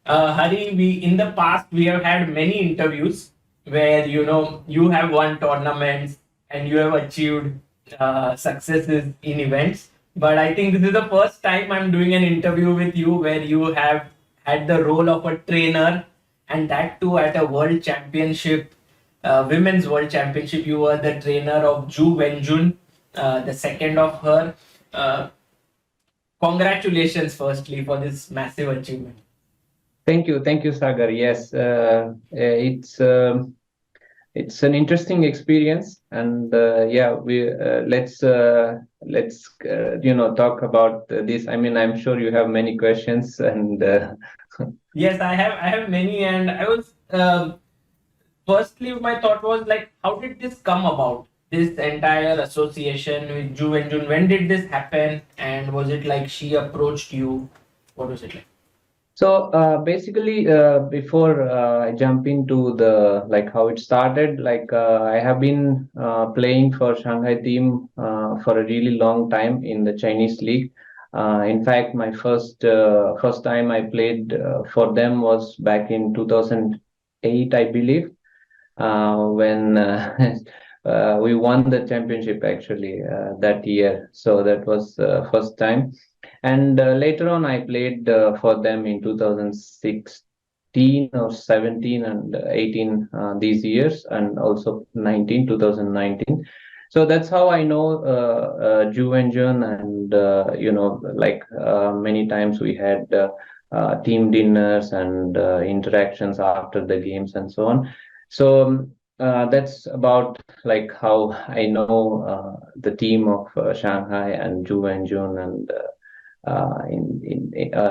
Hari, we in the past we have had many interviews where you have won tournaments and you have achieved successes in events. But I think this is the first time I'm doing an interview with you where you have had the role of a trainer, and that too at a world championship, women's world championship. You were the trainer of Ju Wenjun, the second of her. Uh, Congratulations, firstly, for this massive achievement. Thank you, Sagar. Yes, it's an interesting experience, and yeah, we let's talk about this. I mean, I'm sure you have many questions, and Yes, I have many, and I was firstly my thought was like, how did this come about? This entire association with Ju Wenjun. When did this happen? And was it like she approached you? What was it like? So basically, before I jump into the like how it started, like I have been playing for Shanghai team for a really long time in the Chinese league. In fact, my first time I played for them was back in 2008, I believe, when we won the championship actually that year. So that was first time, and later on I played for them in 2016 or 17 and 18, these years, and also 2019. So that's how I know Ju Wenjun, and like many times we had team dinners and interactions after the games and so on. So that's about like how I know the team of Shanghai and Ju Wenjun, and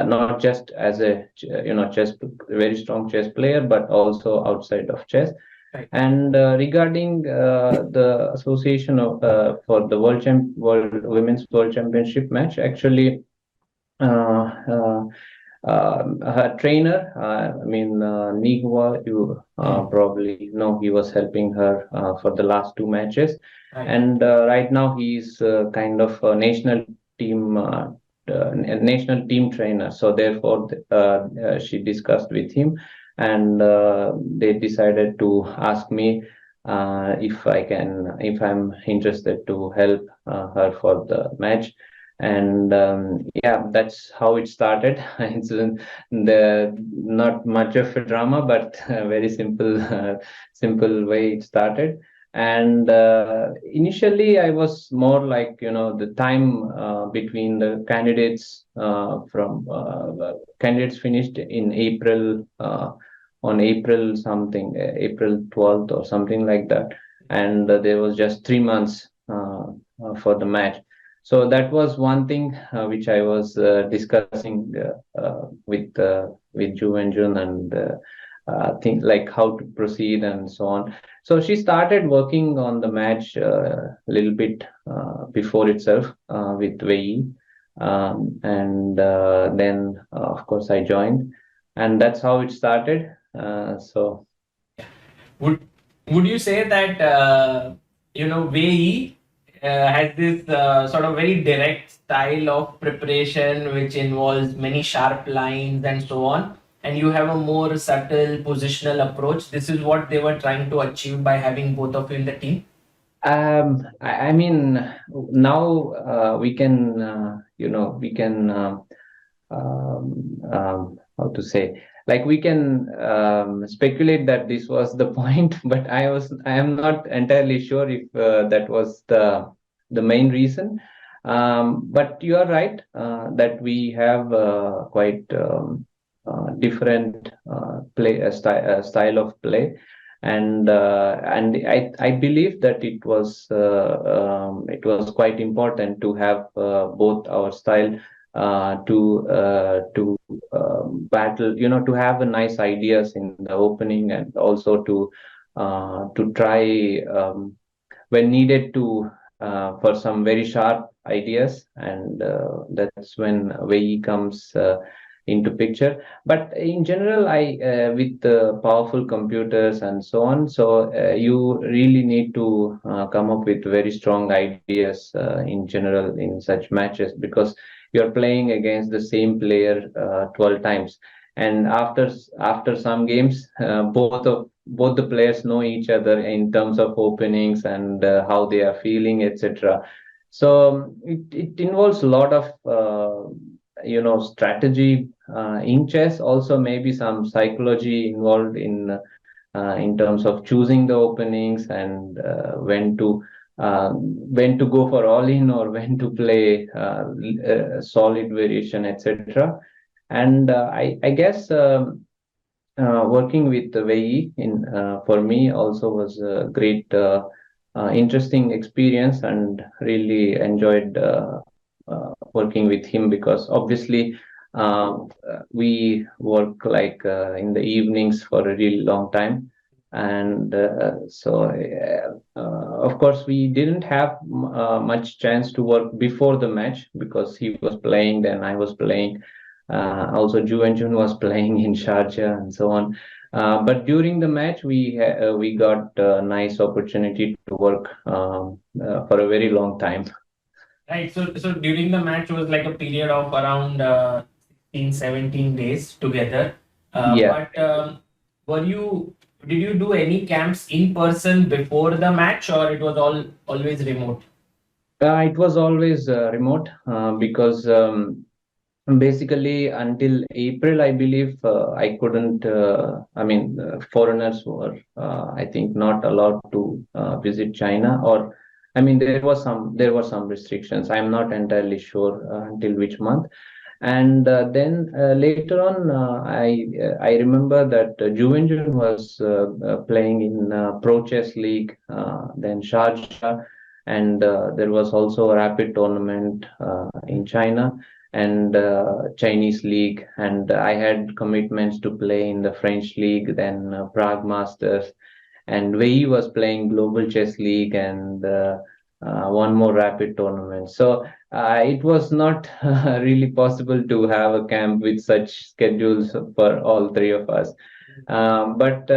not just as a chess, very strong chess player, but also outside of chess. Right. And regarding the association of for the world women's world championship match, actually uh, uh, her trainer, I mean, Nigwa, you probably know, he was helping her for the last two matches. Right. And right now he's kind of a team, national team trainer. So therefore, she discussed with him, and they decided to ask me if I'm interested to help her for the match. And yeah, that's how it started. It's the not much of a drama, but a very simple simple way it started. And initially I was more like, the time between the candidates, from candidates finished in April, on April something, April 12th or something like that, and there was just 3 months for the match. So that was one thing which I was discussing with Ju Wenjun, and think like how to proceed and so on. So she started working on the match a little bit before itself with Wei Yi. And then of course I joined, and that's how it started. So Would Would you say that Wei Yi has this sort of very direct style of preparation, which involves many sharp lines and so on, and you have a more subtle positional approach? This is what they were trying to achieve by having both of you in the team. I mean, now we can, we can, how to say, like we can speculate that this was the point, but I am not entirely sure if that was the main reason. But you are right that we have quite different style of play, and I believe that it was quite important to have both our style to battle, to have a nice ideas in the opening, and also to try when needed to for some very sharp ideas, and that's when Wei Yi comes into picture. But in general, I with the powerful computers and so on, so you really need to come up with very strong ideas in general in such matches, because you're playing against the same player 12 times. and after some games, both the players know each other in terms of openings and how they are feeling, etc. So it involves a lot of strategy in chess. Also, maybe some psychology involved in terms of choosing the openings and when to go for all in or when to play solid variation, etc. And I guess working with Wei Yi for me also was a great, interesting experience, and really enjoyed working with him, because obviously we work like in the evenings for a really long time. And of course, we didn't have much chance to work before the match, because he was playing, then I was playing. Also, Ju Wenjun was playing in Sharjah and so on. But during the match, we got a nice opportunity to work for a very long time. Right. So during the match was like a period of around 16, 17 days together. Yeah. But were you did you do any camps in person before the match, or it was all always remote? It was always remote, because basically until April, I believe, I couldn't. I mean, foreigners were, I think, not allowed to visit China, or I mean, there were some restrictions. I'm not entirely sure until which month. And then later on, I remember that Ju Wenjun was playing in Pro Chess League, then Sharjah, and there was also a rapid tournament in China, and Chinese League, and I had commitments to play in the French League, then Prague Masters, and Wei Yi was playing Global Chess League, and one more rapid tournament. So it was not really possible to have a camp with such schedules for all three of us. But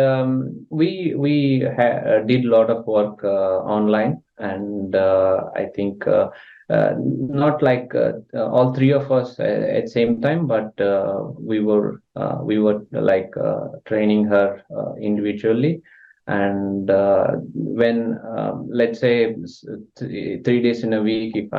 we did a lot of work online, and I think not like all three of us at same time, but we were like training her individually. And when let's say 3 days in a week, if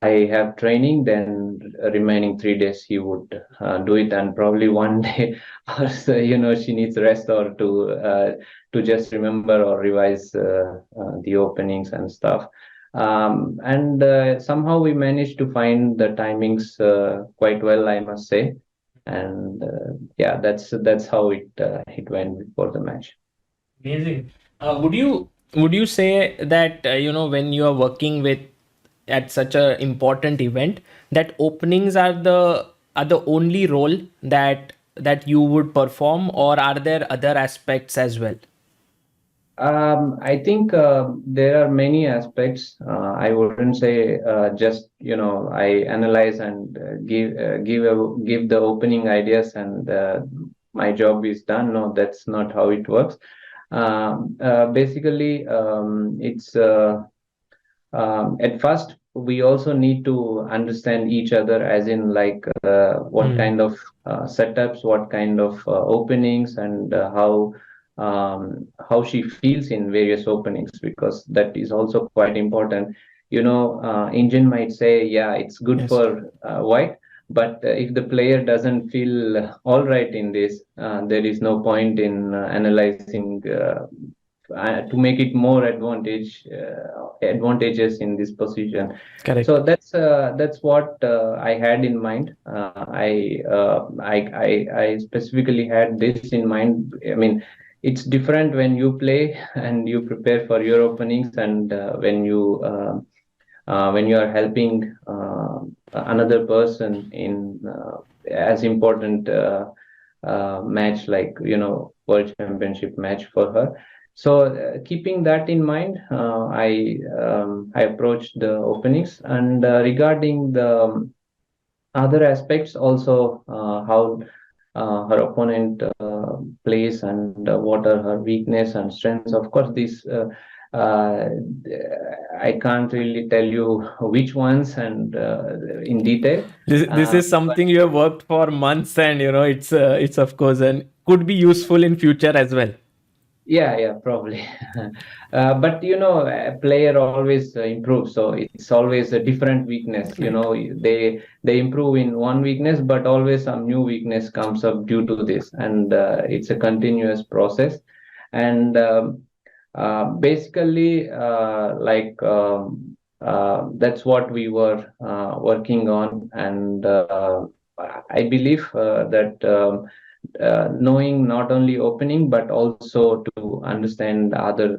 I have training, then remaining 3 days he would do it, and probably one day, or so, she needs rest, or to just remember or revise the openings and stuff. And somehow we managed to find the timings quite well, I must say. And yeah, that's how it went before the match. Amazing. Would you say that when you are working with at such a important event, that openings are the only role that you would perform, or are there other aspects as well? I think there are many aspects. I wouldn't say just I analyze and give the opening ideas, and my job is done. No, that's not how it works. Basically, it's at first we also need to understand each other, as in like what kind of setups, what kind of openings, and how she feels in various openings, because that is also quite important. Engine might say, yeah, it's good Yes. for white, but if the player doesn't feel all right in this, there is no point in analyzing to make it more advantageous in this position. Correct. So that's what I had in mind. I specifically had this in mind. I mean, it's different when you play and you prepare for your openings, and when you are helping another person in as important match, like world championship match for her. So keeping that in mind, I approached the openings, and regarding the other aspects also, how her opponent plays, and what are her weakness and strengths. Of course, these uh, I can't really tell you which ones and in detail. This is But something you have worked for months, and it's of course and could be useful in future as well. yeah, probably. But a player always improves, so it's always a different weakness. Right. They improve in one weakness, but always some new weakness comes up due to this, and it's a continuous process. And basically, that's what we were working on, and I believe that. Knowing not only opening but also to understand other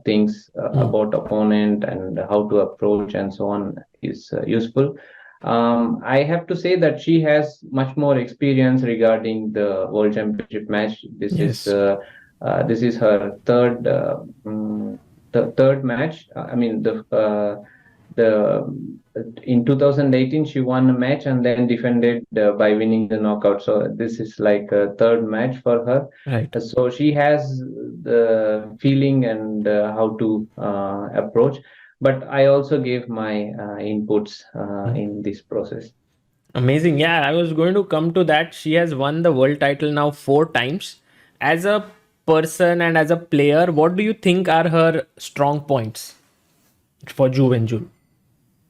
things Mm. about opponent and how to approach and so on is useful. I have to say that she has much more experience regarding the World Championship match. Yes. This is her third match. I mean the in 2018 she won a match and then defended by winning the knockout, so this is like a third match for her. Right. So she has the feeling and how to approach, but I also gave my inputs Mm. in this process. Amazing. Yeah, I was going to come to that. She has won the world title now 4 times. As a person and as a player, what do you think are her strong points for Ju Wenjun?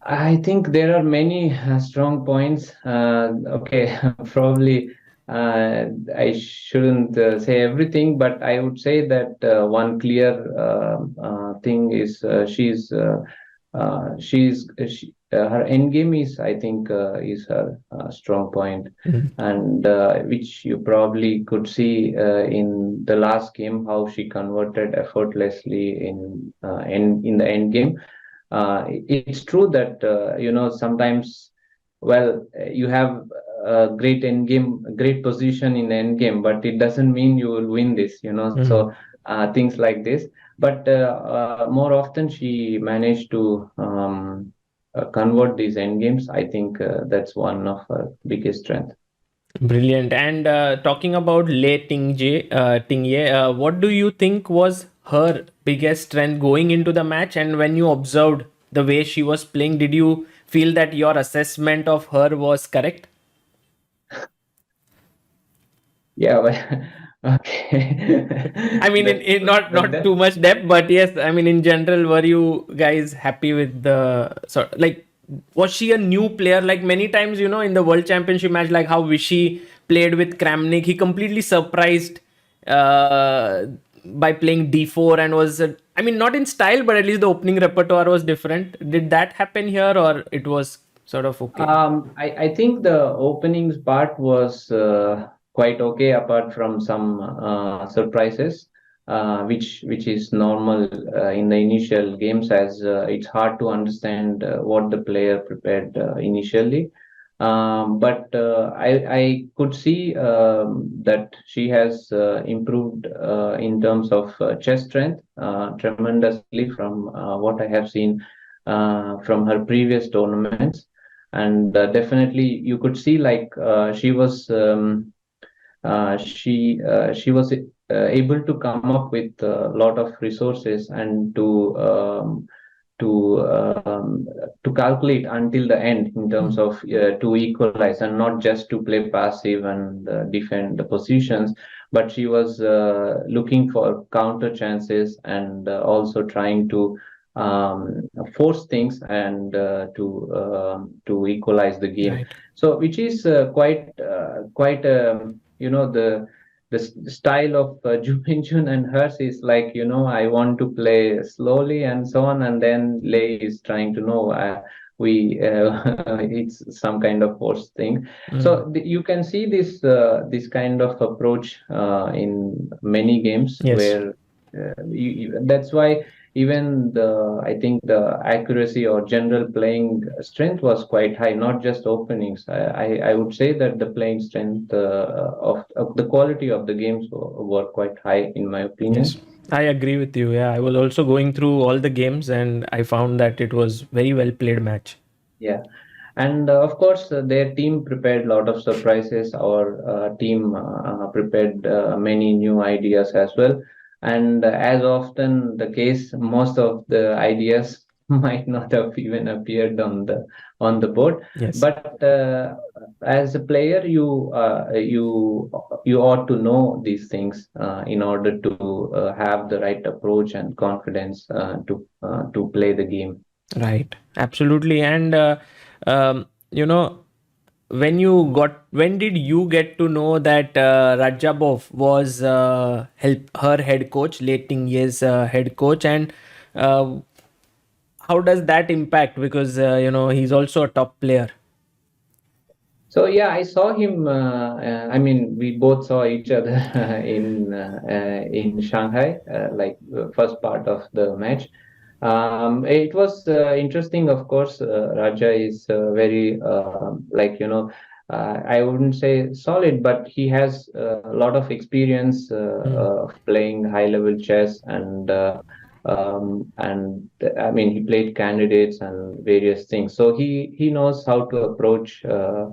I think there are many strong points. Okay, probably I shouldn't say everything, but I would say that one clear thing is her end game is, I think, is her strong point, Mhm. and which you probably could see in the last game how she converted effortlessly in the end game. It's true that sometimes, well, you have a great end game, great position in the end game, but it doesn't mean you will win this. Mhm. So things like this. But more often she managed to convert these end games. I think that's one of her biggest strengths. Brilliant. And talking about Tingjie, what do you think was her biggest strength going into the match? And when you observed the way she was playing, did you feel that your assessment of her was correct? Yeah, well, okay. I mean, That's in good. not too much depth, but yes, I mean, in general, were you guys happy with the sort like was she a new player? Like many times, in the World Championship match, like how Vichy played with Kramnik, he completely surprised uh, by playing D4 and was, I mean, not in style, but at least the opening repertoire was different. Did that happen here, or it was sort of okay? I think the openings part was quite okay, apart from some surprises, which is normal in the initial games, as it's hard to understand what the player prepared initially. But I could see that she has improved in terms of chest strength tremendously from what I have seen from her previous tournaments. And definitely you could see like she was able to come up with a lot of resources and to um, to calculate until the end in terms Mm. of to equalize and not just to play passive and defend the positions, but she was looking for counter chances and also trying to force things and to equalize the game. Right. So which is quite the style of Ju Wenjun and hers is like, I want to play slowly and so on, and then Lei is trying to know we it's some kind of forced thing. Mm. So you can see this kind of approach in many games Yes. where that's why even I think the accuracy or general playing strength was quite high, not just openings. I would say that the playing strength of the quality of the games were quite high in my Yes, opinion. I agree with you. Yeah, I was also going through all the games and I found that it was very well played match. Yeah, and of course their team prepared a lot of surprises. Our team prepared many new ideas as well. And as often the case, most of the ideas might not have even appeared on the board. Yes. But as a player, you ought to know these things in order to have the right approach and confidence to play the game. Right, absolutely. And you know, when did you get to know that Radjabov was her head coach, Lei Tingjie's head coach, and uh, how does that impact? Because he's also a top player. So yeah, I saw him. I mean, we both saw each other in Shanghai, like the first part of the match. It was interesting, of course. Raja is very like I wouldn't say solid, but he has a lot of experience Hmm. of playing high level chess and I mean he played candidates and various things, so he knows how to approach for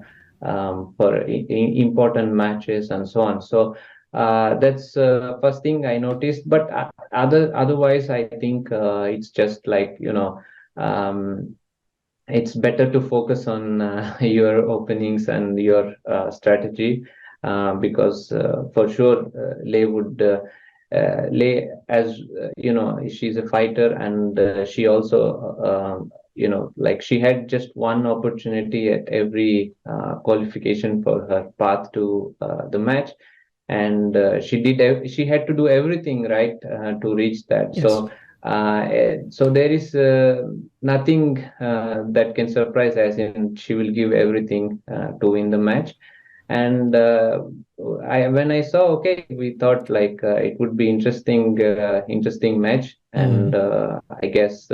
important matches and so on. So that's first thing I noticed. But otherwise, I think it's just like um, it's better to focus on your openings and your strategy because for sure Lei, as she's a fighter, and she also like she had just one opportunity at every qualification for her path to the match, and she had to do everything right to reach that. Yes. So there is nothing that can surprise, as in she will give everything to win the match. And when I saw, okay, we thought like it would be interesting match. Hmm. And I guess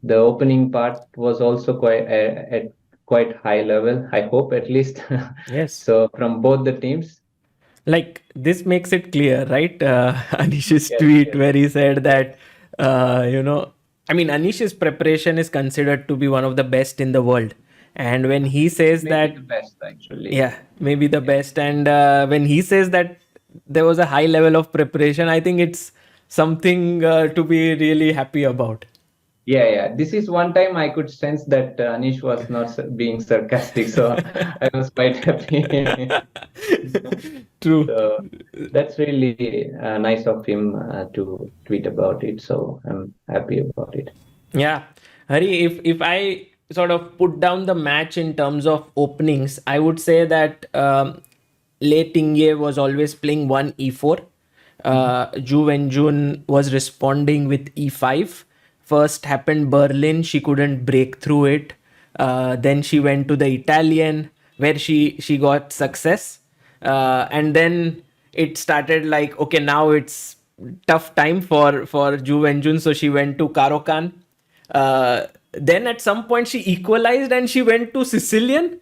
the opening part was also quite at quite high level, I hope, at least. Yes. So from both the teams. Like, this makes it clear, right? Anish's Yes, tweet yes, where he said that I mean, Anish's preparation is considered to be one of the best in the world, and when he says maybe that, the best actually. yeah, maybe the Yeah. best, and when he says that there was a high level of preparation, I think it's something to be really happy about. Yeah, yeah. This is one time I could sense that Anish was not being sarcastic, so I was quite happy. True. So that's really nice of him to tweet about it. So I'm happy about it. Yeah, Hari, if I sort of put down the match in terms of openings, I would say that Lei Tingjie was always playing one e4. Mhm. Ju Wenjun was responding with e5. First happened Berlin, she couldn't break through it. Then she went to the Italian, where she got success. And then it started like, okay, now it's tough time for Ju Wenjun, so she went to Karokan. Then at some point she equalized and she went to Sicilian,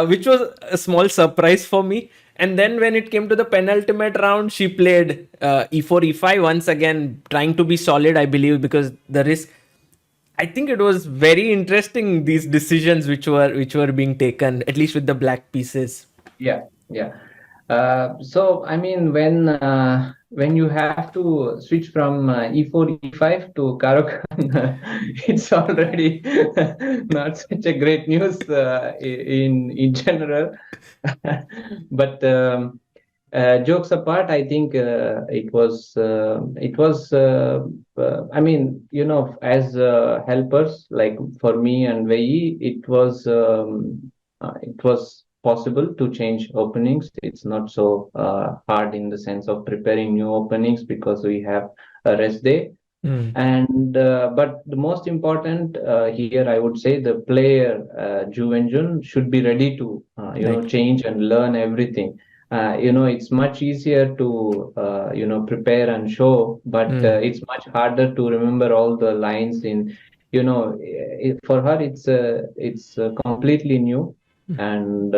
which was a small surprise for me. And then when it came to the penultimate round, she played e4 e5 once again, trying to be solid, I believe, because the risk. I think it was very interesting, these decisions which were being taken, at least with the black pieces. Yeah, yeah. So I mean, when you have to switch from e4 e5 to Karokan, it's already not such a great news in general. But jokes apart, I think I mean, as helpers, like for me and Wei Yi, it was possible to change openings. It's not so hard in the sense of preparing new openings because we have a rest day. Mm, And but the most important here, I would say, the player Ju Wenjun should be ready to right. change and learn everything. It's much easier to prepare and show, but Mm, it's much harder to remember all the lines in. For her, it's completely new, and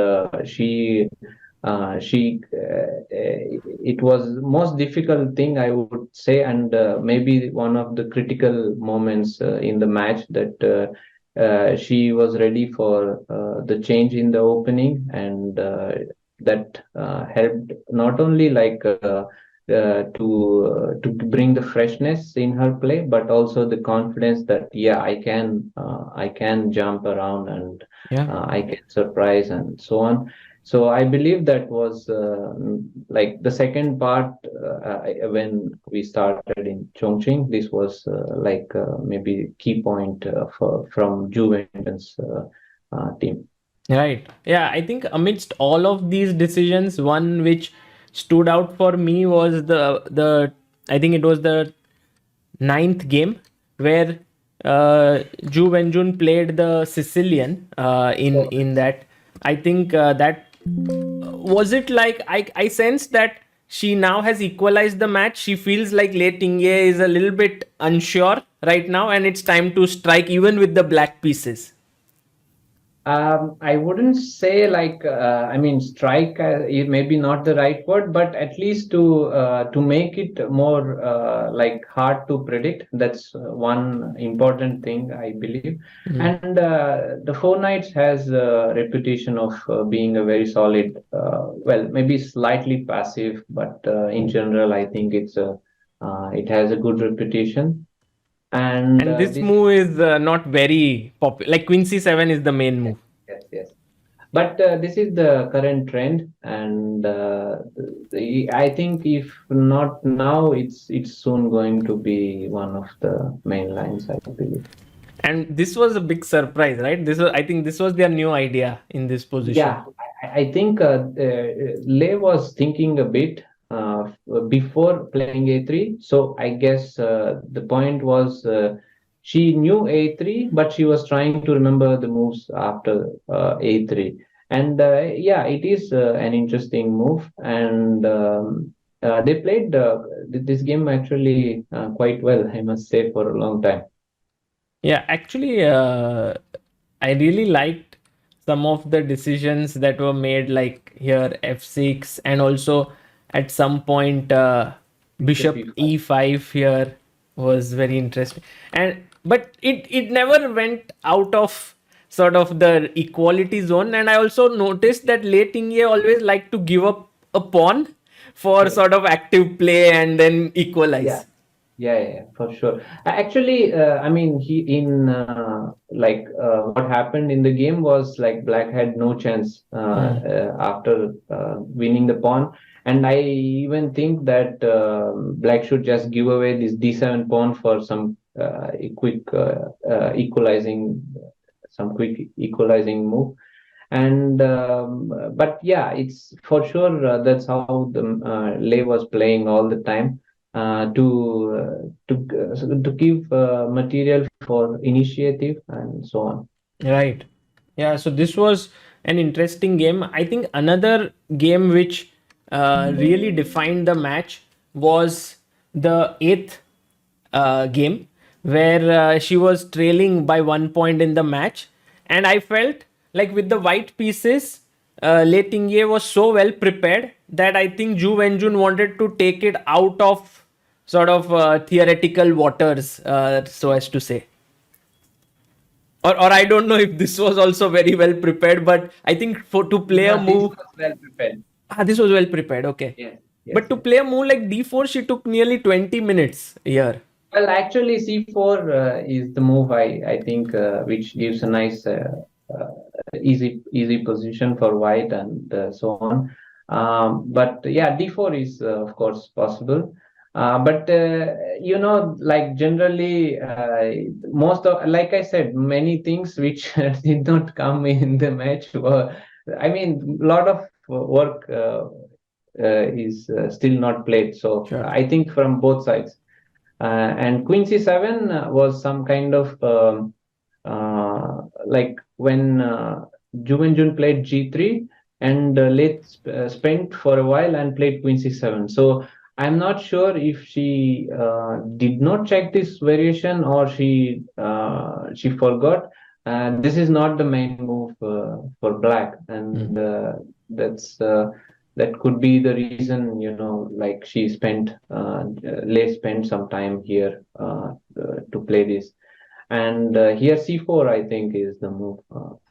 it was most difficult thing, I would say, and maybe one of the critical moments in the match, that she was ready for the change in the opening, and that helped not only like to bring the freshness in her play, but also the confidence that yeah, I can jump around and Yeah. I can surprise and so on. So I believe that was like the second part when we started in Chongqing. This was maybe key point from Ju Wenjun's team. Right. Yeah, I think amidst all of these decisions, one which stood out for me was the I think it was the ninth game where Ju Wenjun played the Sicilian in that. I think that was it like I sense that she now has equalized the match. She feels like Lei Tingjie is a little bit unsure right now, and it's time to strike even with the black pieces. I wouldn't say I mean, strike it may be not the right word, but at least to make it more like hard to predict. That's one important thing, I believe. And the Four Knights has a reputation of being a very solid, well, maybe slightly passive, but in general, I think it has a good reputation. And And this this move is not very popular. Like Queen C7 is the main yes, move. yes. But this is the current trend, and I think if not now, it's soon going to be one of the main lines, I believe. And this was a big surprise, right? This was, I think this was their new idea in this position. Yeah, I think Lei was thinking a bit before playing A3. So I guess the point was she knew A3, but she was trying to remember the moves after A3. And yeah, it is an interesting move. And they played this game actually quite well, I must say, for a long time. Yeah, actually, I really liked some of the decisions that were made, like here f6, and also at some point Bishop bishop E5. e5 here was very interesting. And but it never went out of sort of the equality zone. And I also noticed that Lei Tingjie always liked to give up a pawn for Yes. sort of active play and then Yeah. equalize. Yeah, for sure. Actually, I mean, he in what happened in the game was like Black had no chance after winning the pawn, and I even think that Black should just give away this D7 pawn for some quick equalizing, some quick equalizing move. And but yeah, it's for sure that's how the Lei was playing all the time to give material for initiative and so on. Right. Yeah, so this was an interesting game. I think another game which really defined the match was the eighth game, where she was trailing by 1 point in the match. And I felt like with the white pieces, Lei Tingjie was so well prepared that I think Ju Wenjun wanted to take it out of sort of theoretical waters, so as to say. Or I don't know if this was also very well prepared, but I think for to play a No, this move, was well prepared. this was well prepared. Okay, Yes, but to yes. play a move like d4, she took nearly 20 minutes here. Well, actually, C4 is the move I think which gives a nice easy position for white and so on. But yeah, D4 is of course possible. But like generally, most of, like I said, many things which did not come in the match were, I mean, a lot of work is still not played. So Sure. I think from both sides. And Queen C7 was some kind of like when Ju Wenjun played G3 and spent for a while and played Queen C7. So I'm not sure if she did not check this variation or she forgot. This is not the main move for Black, and that's that could be the reason, like she spent Lei spent some time here to play this. And here C4 I think is the move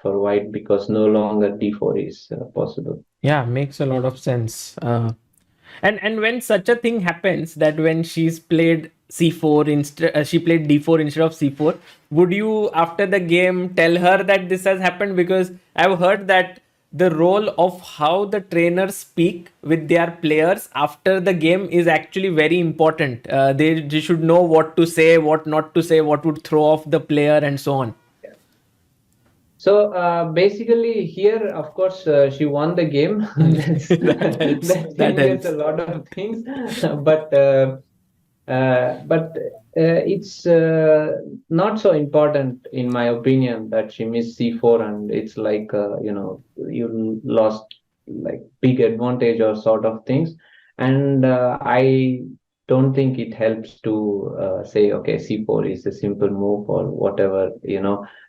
for white because no longer D4 is possible. Yeah, makes a lot of sense. And when such a thing happens, that when she's played c4 instead, she played d4 instead of c4, would you after the game tell her that this has happened? Because I've heard that the role of how the trainers speak with their players after the game is actually very important. They should know what to say, what not to say, what would throw off the player, and so on. So basically, here, of course, she won the game. That helps. That That changes a helps. lot of things, but but it's not so important, in my opinion, that she missed C4 and it's like you lost like big advantage or sort of things, and I don't think it helps to say okay, C4 is a simple move or whatever,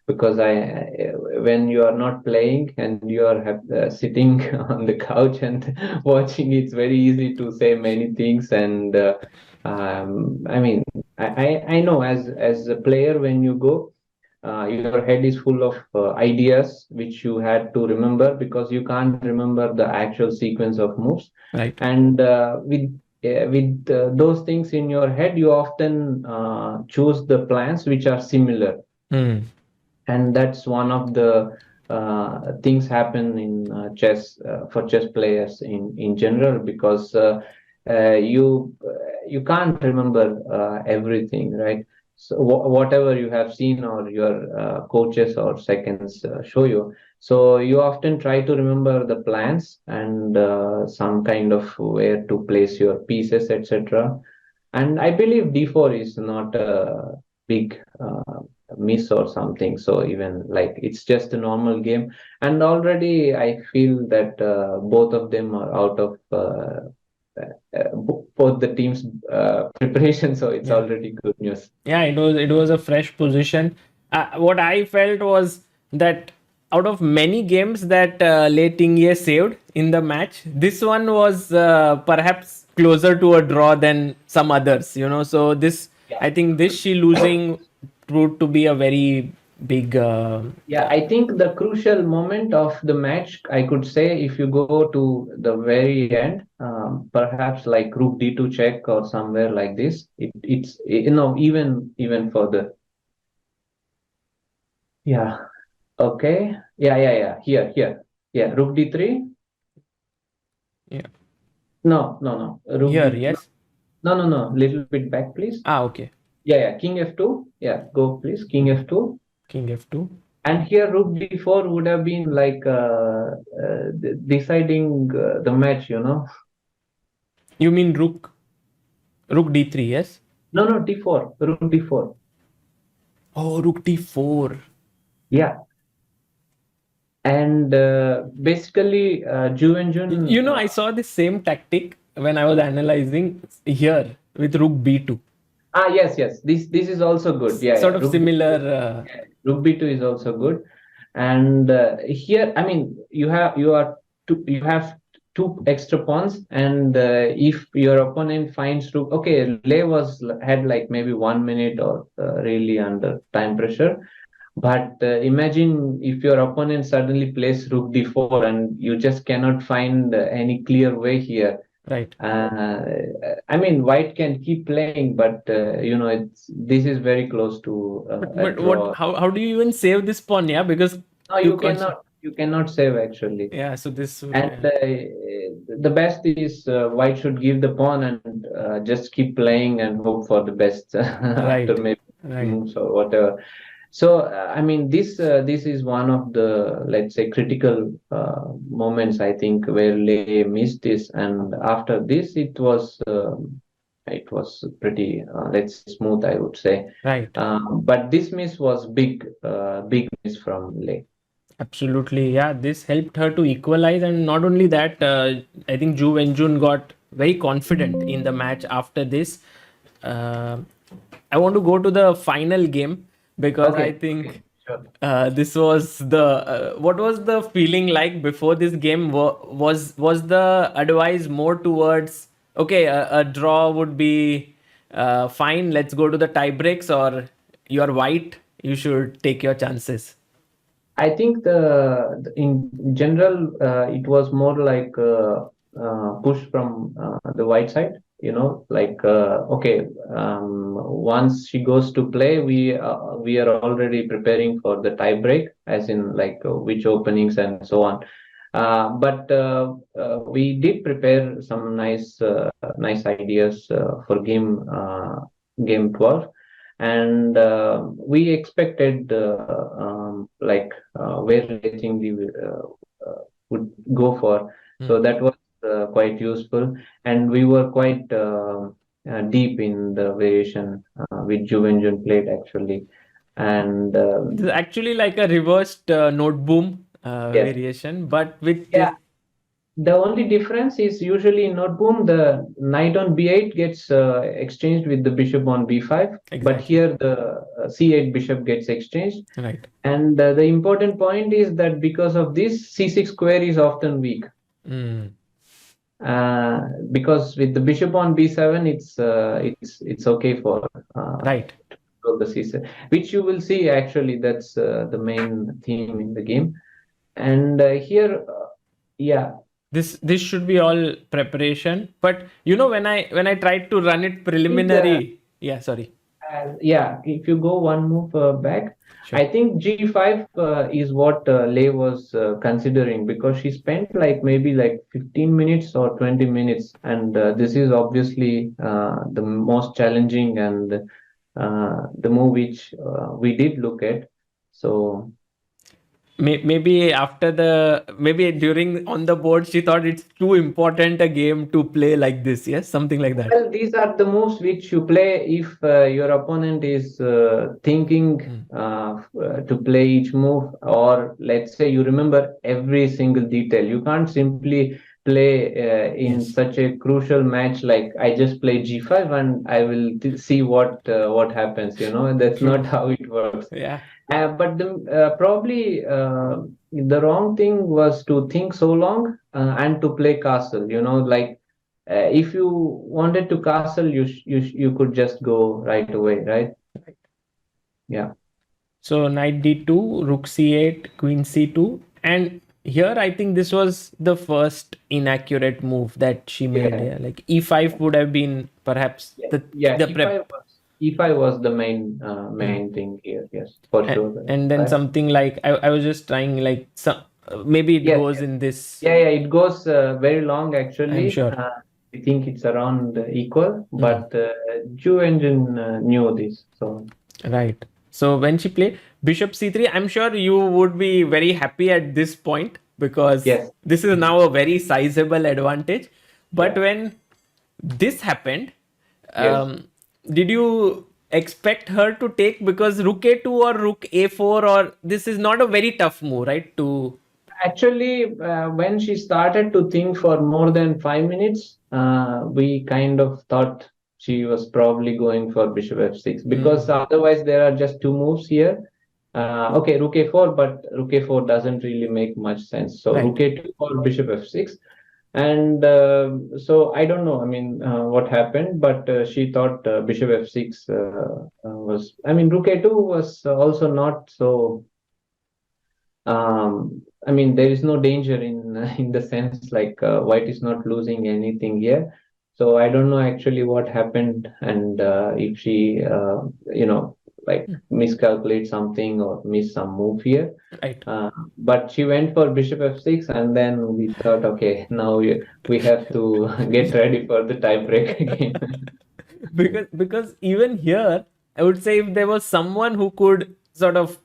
because when you are not playing and you are sitting on the couch and watching, it's very easy to say many things. And I mean, I know as a player, when you go, your head is full of ideas which you had to remember, because you can't remember the actual sequence of moves. Right. And with those things in your head, you often choose the plans which are similar. Hmm. And that's one of the things happen in chess, for chess players in general, because you can't remember everything, right? So whatever you have seen or your coaches or seconds show you, so you often try to remember the plans and some kind of where to place your pieces, etc. And I believe d4 is not a big miss or something. So even like it's just a normal game, and already I feel that both of them are out of both the teams' preparation. So it's Yeah. already good news. Yeah, it was a fresh position. What I felt was that out of many games that Lei Tingjie saved in the match, this one was perhaps closer to a draw than some others. So this, I think, this she losing proved to be a very big. Yeah, I think the crucial moment of the match, I could say, if you go to the very end, perhaps like rook d2 check or somewhere like this, it's even further. Yeah. Okay. Yeah. Here. Yeah. Rook d3. Yeah. No. Rook Here, d. yes. No. Little bit back, please. Okay. Yeah. King f2. Yeah. Go, please. King f2. King f2. And here rook d4 would have been like deciding the match, You mean rook d3, yes? No, d4. Rook d4. Oh, rook d4. Yeah. And basically, Ju Wenjun. I saw the same tactic when I was analyzing here with rook b2. Yes. This is also good. Yeah. Sort of Rook similar. rook b2 is also good. And here, I mean, you have two extra pawns, and if your opponent finds rook, okay, Lei had like maybe 1 minute or really under time pressure. But imagine if your opponent suddenly plays rook d4 and you just cannot find any clear way here. Right. I mean, white can keep playing, but this is very close to a But what? draw. How do you even save this pawn? Yeah, because No, you you can't. cannot. You cannot save actually. Yeah. So this. And the best is white should give the pawn and just keep playing and hope for the best after Right. maybe Right. moves or whatever. So I mean, this is one of the, let's say, critical moments, I think, where Lei missed this, and after this it was pretty let's say smooth, I would say. Right. But this miss was big miss from Lei. Absolutely. Yeah. This helped her to equalize, and not only that, I think Ju Wenjun got very confident in the match after this. Uh, I want to go to the final game because I Okay, think sure. this was the what was the feeling like before this game? Was the advice more towards okay, a draw would be fine, let's go to the tie breaks, or you're white, you should take your chances? I think in general it was more like push from the white side. Like okay, once she goes to play, we are already preparing for the tie break, as in like which openings and so on. But we did prepare some nice ideas for game 12, and we expected like where I think we would go for. So that was quite useful, and we were quite deep in the variation which Ju Wenjun played actually, and This is actually like a reversed note boom yes, variation, but with yeah. The only difference is usually in note boom, the knight on b8 gets exchanged with the bishop on b5, but exactly. here the c8 bishop gets exchanged. Right. And the important point is that because of this, c6 square is often weak. Because with the bishop on b7, it's okay for Right. the c7, which you will see actually. That's the main theme in the game. And here, yeah. This should be all preparation, but when I tried to run it preliminary, yeah, sorry. Yeah, if you go one move back, Sure. I think G5 is what Lei was considering, because she spent like maybe like 15 minutes or 20 minutes, and this is obviously the most challenging and the move which we did look at. So maybe during on the board she thought it's too important a game to play like this. Yes, something like that. well, these are the moves which you play if your opponent is thinking to play each move, or let's say you remember every single detail. You can't simply play in Yes. such a crucial match like I just play G5 and I will see what happens. That's True. not how it works. Yeah. But probably the wrong thing was to think so long and to play castle. Like if you wanted to castle, you could just go right away, right? Yeah. So knight d2, rook c8, queen c2, and here I think this was the first inaccurate move that she made. Yeah. Yeah, like e5 would have been perhaps the prep. E5 was the main thing here. Yes, for sure. And then Right? something like I was just trying like some maybe it Yes, goes yes. in this. Yeah, it goes very long I'm actually. sure. I think it's around equal, but Ju Wenjun knew this. So Right. So when she played bishop c3, I'm sure you would be very happy at this point because yes, this is now a very sizable advantage. But yeah. when this happened, Yes. did you expect her to take, because rook a2 or rook a4, or this is not a very tough move, right? To Actually, when she started to think for more than 5 minutes, we kind of thought she was probably going for bishop f6, because otherwise there are just two moves here. Okay, rook a4, but rook a4 doesn't really make much sense. So rook a2 or bishop f6. And so I don't know, I mean, what happened, but she thought bishop f6 was, I mean, rook a2 was also not so I mean, there is no danger in in the sense like white is not losing anything here. So I don't know actually what happened, and if she like miscalculate something or miss some move here. right. But she went for bishop f6, and then we thought, okay, now we have to get ready for the tiebreak again. Because even here I would say if there was someone who could sort of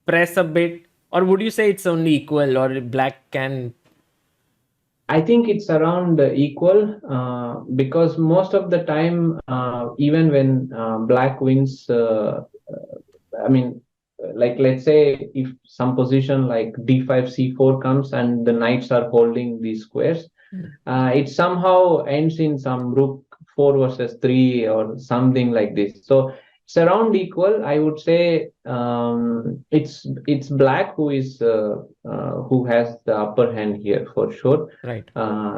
press a bit, or would you say it's only equal, or black can? I think it's around equal, because most of the time, even when black wins, I mean, like let's say if some position like d5, c4 comes and the knights are holding these squares, it somehow ends in some rook 4 versus 3 or something like this. So it's around equal. I would say it's black who has the upper hand here for sure. Right.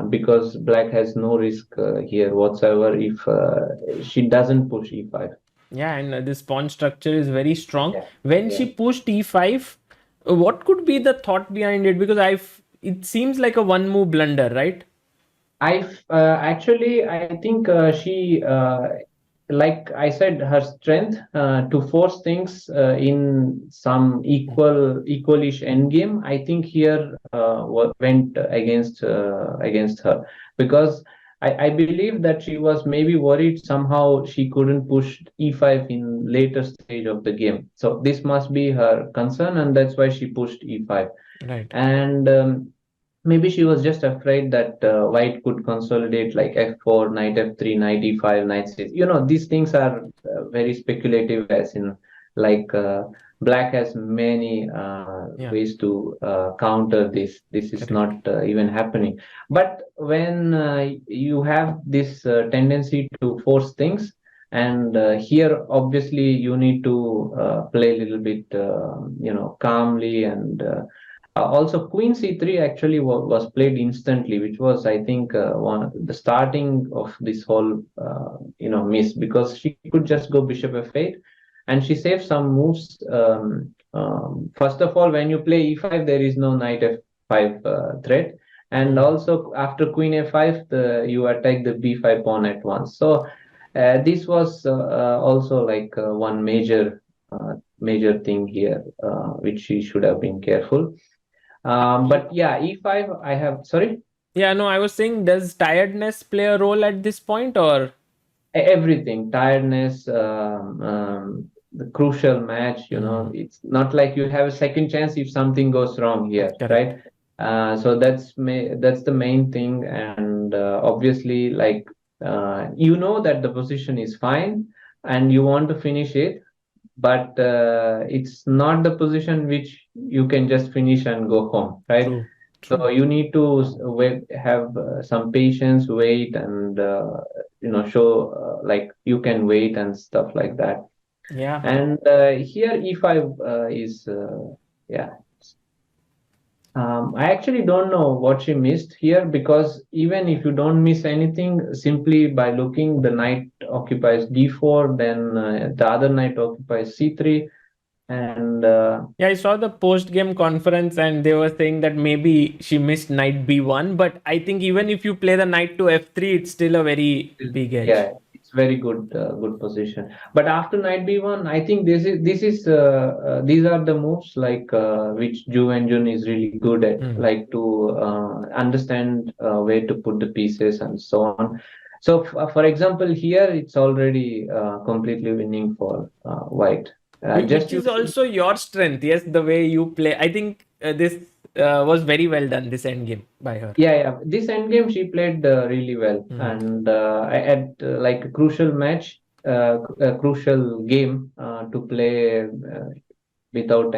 Because black has no risk here whatsoever if she doesn't push e5. Yeah, and this pawn structure is very strong. Yeah. When Yeah. she pushed e5, what could be the thought behind it? Because it seems like a one move blunder, right? I think she like I said, her strength to force things in some equalish endgame. I think here went against her, because I believe that she was maybe worried somehow she couldn't push e5 in later stage of the game. So this must be her concern, and that's why she pushed e5. Right. And maybe she was just afraid that white could consolidate like f4, knight f3, knight e5, knight c. These things are very speculative, as in like black has many Yeah. ways to counter this. This is Correct. not even happening. But when you have this tendency to force things, and here obviously you need to play a little bit, calmly, and also, Queen C3 actually was played instantly, which was, I think, the starting of this whole, miss, because she could just go Bishop F8, and she saved some moves. First of all, when you play E5, there is no Knight F5 threat, and Mm. also after Queen F5, you attack the B5 pawn at once. So this was also like one major thing here, which she should have been careful. But yeah, E5, I have, sorry, Yeah, no, I was saying, does tiredness play a role at this point, or? everything, tiredness, the crucial match, Mm. it's not like you have a second chance if something goes wrong here, Correct. right? So that's the main thing. And obviously, like, that the position is fine and you want to finish it, but it's not the position which you can just finish and go home, right? True. So True. you need to wait, have some patience, wait, and show like you can wait and stuff like that. Yeah. And here E5 is yeah. I actually don't know what she missed here, because even if you don't miss anything, simply by looking, the knight occupies D4, then the other knight occupies C3, and Yeah, I saw the post game conference and they were saying that maybe she missed knight b1, but I think even if you play the knight to f3, it's still a very big edge. yeah, it's very good position. But after knight b1, I think these are the moves like which Ju Wenjun is really good at, Mm. like to understand where to put the pieces and so on. So, for example, here it's already completely winning for white. Just Which is using also your strength, yes, the way you play. I think this was very well done, this end game by her. Yeah. This endgame she played really well, Mm. and I had like a crucial match, a crucial game to play without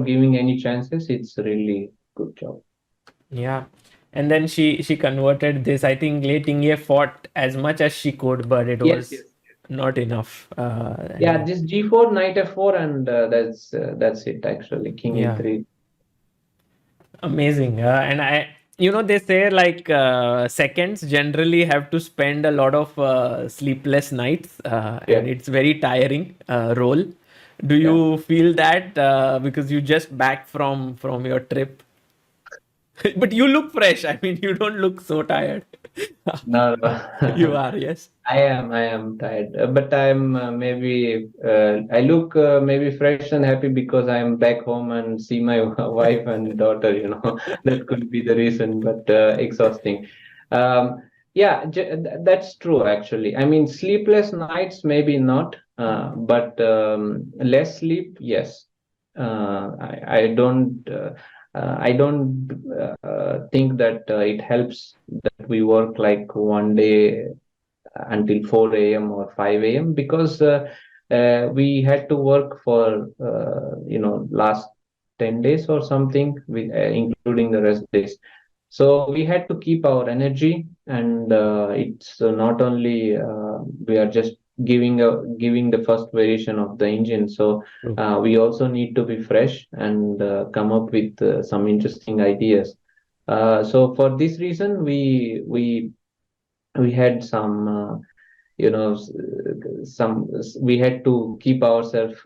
giving any chances. It's really good job. Yeah. And then she converted this. I think Lei Tingjie fought as much as she could, but it Yes, was yes. not enough. Yeah, And this G4, knight F4, and that's it actually. King yeah, E3. amazing. And they say like seconds generally have to spend a lot of sleepless nights, Yeah, and it's very tiring role. Do yeah. you feel that because you just back from your trip? But you look fresh. I mean, you don't look so tired. No, You no. are, yes. I am tired, but I'm maybe I look maybe fresh and happy because I'm back home and see my wife and daughter. That could be the reason, but exhausting. Yeah, that's true actually. I mean, sleepless nights maybe not, but less sleep, yes. I don't think that it helps that we work like one day until 4 a.m. or 5 a.m. because we had to work for last 10 days or something, with including the rest days. So we had to keep our energy, and it's not only we are just giving the first variation of the engine. So True. we also need to be fresh and come up with some interesting ideas. So for this reason, we had some you know s- some we had to keep ourselves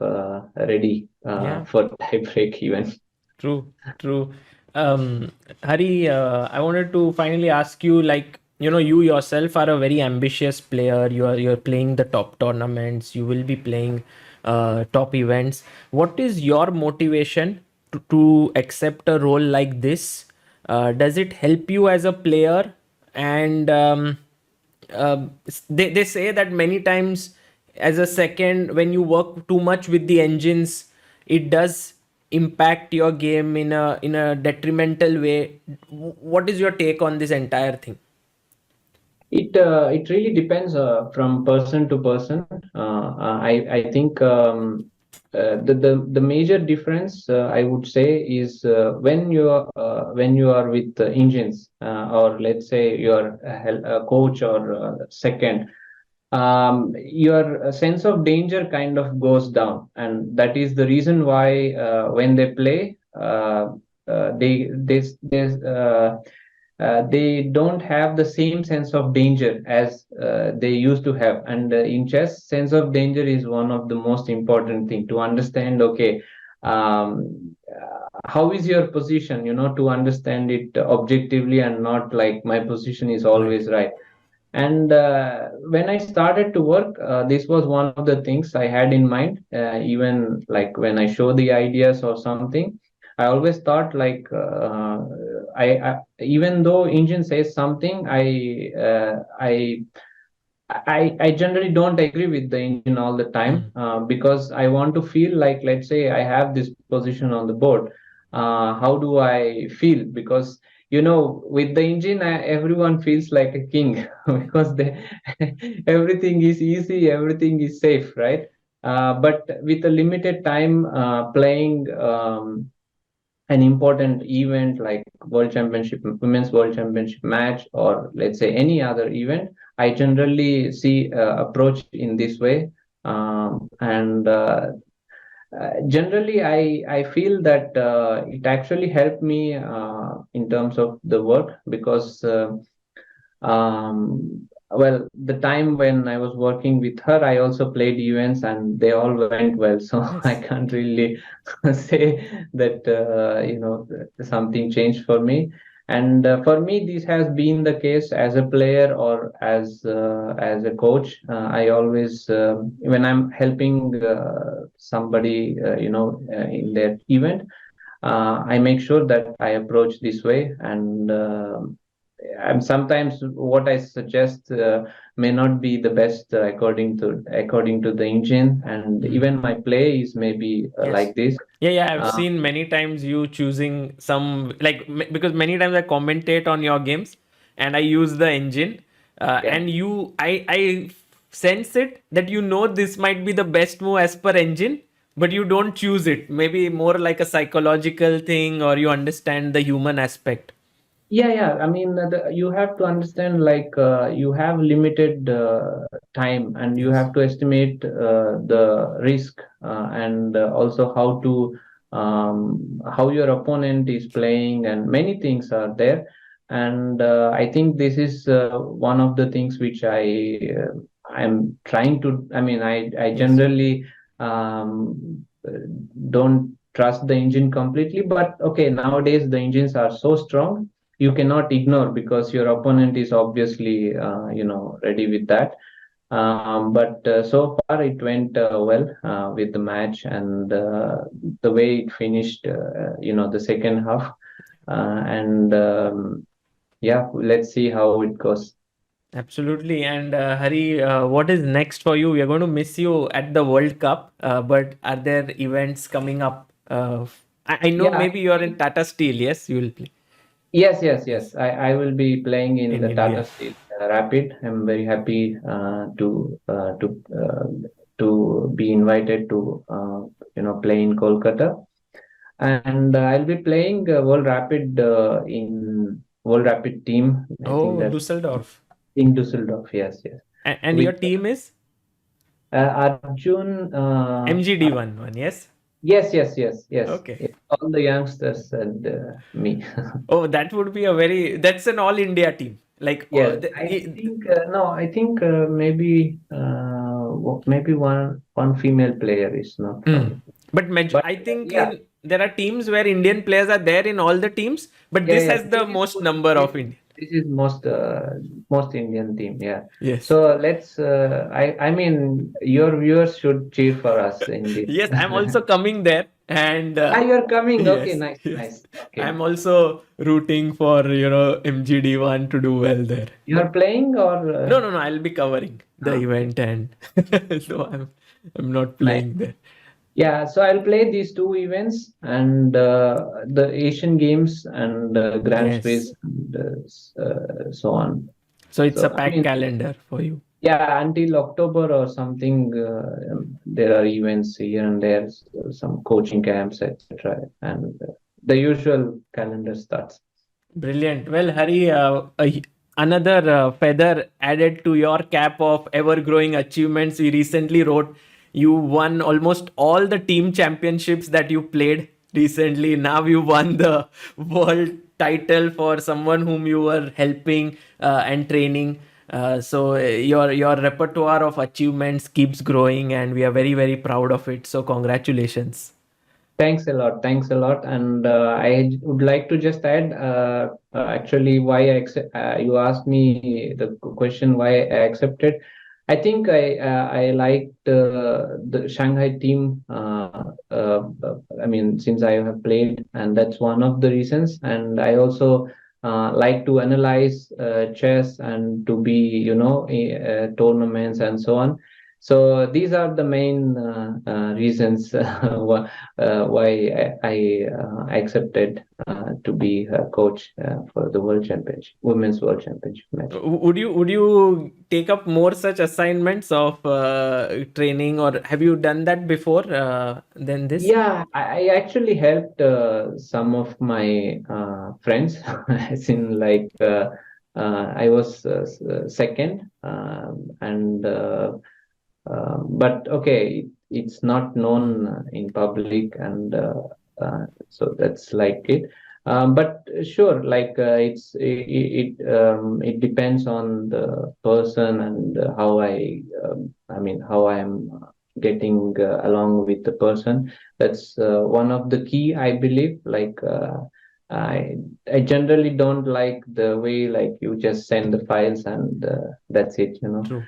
ready Yeah. for tie break even. True, true. Hari, I wanted to finally ask you, like, you yourself are a very ambitious player. You're playing the top tournaments. You will be playing top events. What is your motivation to accept a role like this? Does it help you as a player? And they say that many times, as a second, when you work too much with the engines, it does impact your game in a detrimental way. What is your take on this entire thing? It really depends from person to person. I think the major difference I would say is when you are with engines, or let's say you are a coach or second, your sense of danger kind of goes down, and that is the reason why when they play, they don't have the same sense of danger as they used to have. And in chess, sense of danger is one of the most important thing to understand. Okay, how is your position? To understand it objectively and not like my position is Right. always right. And when I started to work, this was one of the things I had in mind. Even like when I show the ideas or something, I always thought like I even though engine says something, I generally don't agree with the engine all the time, Mm. because I want to feel like, let's say I have this position on the board. How do I feel? Because with the engine, everyone feels like a king because everything is easy, everything is safe, right? But with a limited time playing an important event like world championship, women's world championship match, or let's say any other event, I generally see approach in this way. And Generally I feel that it actually helped me in terms of the work, because well, the time when I was working with her, I also played events and they all went well. So I Yes. can't really say that, something changed for me. And for me, this has been the case as a player or as a coach. I always, when I'm helping somebody, in their event, I make sure that I approach this way. And sometimes what I suggest may not be the best according to the engine, and Mm. even my play is maybe Yes. like this. Yeah, yeah, I've Uh, seen many times you choosing some, like, because many times I commentate on your games and I use the engine, yeah. and I sense it that this might be the best move as per engine, but you don't choose it. Maybe more like a psychological thing, or you understand the human aspect. Yeah. I mean, you have to understand, like, you have limited time, and you Yes. have to estimate the risk, and also how your opponent is playing, and many things are there. And I think this is one of the things which I'm trying to. I mean, I Yes. generally don't trust the engine completely, but okay, nowadays the engines are so strong, you cannot ignore, because your opponent is obviously ready with that. But so far it went well with the match, and the way it finished, the second half. And Yeah, let's see how it goes. Absolutely. And Hari, what is next for you? We are going to miss you at the World Cup, but are there events coming up? I know Yeah, maybe you're in Tata Steel. Yes, you will play. yes. Yes, I will be playing in in the India. Tata Steel Rapid. I'm very happy to be invited to play in Kolkata. And I'll be playing World Rapid team. I think Oh, that's Dusseldorf. in Düsseldorf. Yes. And With your team is Arjun. MGD1 one, yes? Yes. Okay. All the youngsters and me. Oh, that's an all India team. Like, Yes, I think no. I think maybe one female player is not mm. from. But But I think yeah, there are teams where Indian players are there in all the teams, but yeah, this yeah. has the most number This, of Indian. this is most Indian team. Yeah. Yes. So let's. I mean, your viewers should cheer for us in this. Yes, I'm also coming there, and You're coming. Okay, yes, nice, yes, nice. Okay. I'm also rooting for MGD1 to do well there. You're playing or No, no, no. I'll be covering the okay, event, and so I'm not nice. playing there. Yeah, so I'll play these two events and the Asian Games and Grand Yes. Swiss and so on. So it's a So I packed mean, calendar for you. yeah, until October or something, there are events here and there, some coaching camps, etc., and the usual calendar starts. Brilliant. Well, Hari, another feather added to your cap of ever growing achievements. We recently wrote you won almost all the team championships that you played recently. Now you won the world title for someone whom you were helping and training. Your repertoire of achievements keeps growing, and we are very, very proud of it. So congratulations. Thanks a lot. Thanks a lot. And I would like to just add, actually, why you asked me the question why I accepted. I think I liked the Shanghai team. I mean, since I have played, and that's one of the reasons. And I also like to analyze chess and to be, tournaments and so on. So these are the main reasons why I accepted to be a coach for the World Championship, Women's World Championship match. Would you take up more such assignments of training, or have you done that before than this? Yeah, I actually helped some of my friends, as in like I was second, and but okay, it's not known in public, and so that's like it. But sure, like it depends on the person and I mean how I'm getting along with the person. That's one of the key, I believe. Like I I generally don't like the way like you just send the files and that's it, you know. True.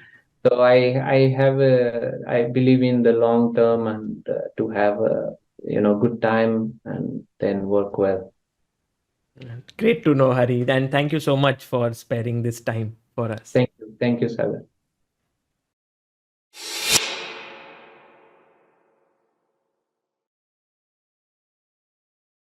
So I believe in the long term and to have a good time and then work well. Great to know, Hari, and thank you so much for sparing this time for us. Thank you, Sagar.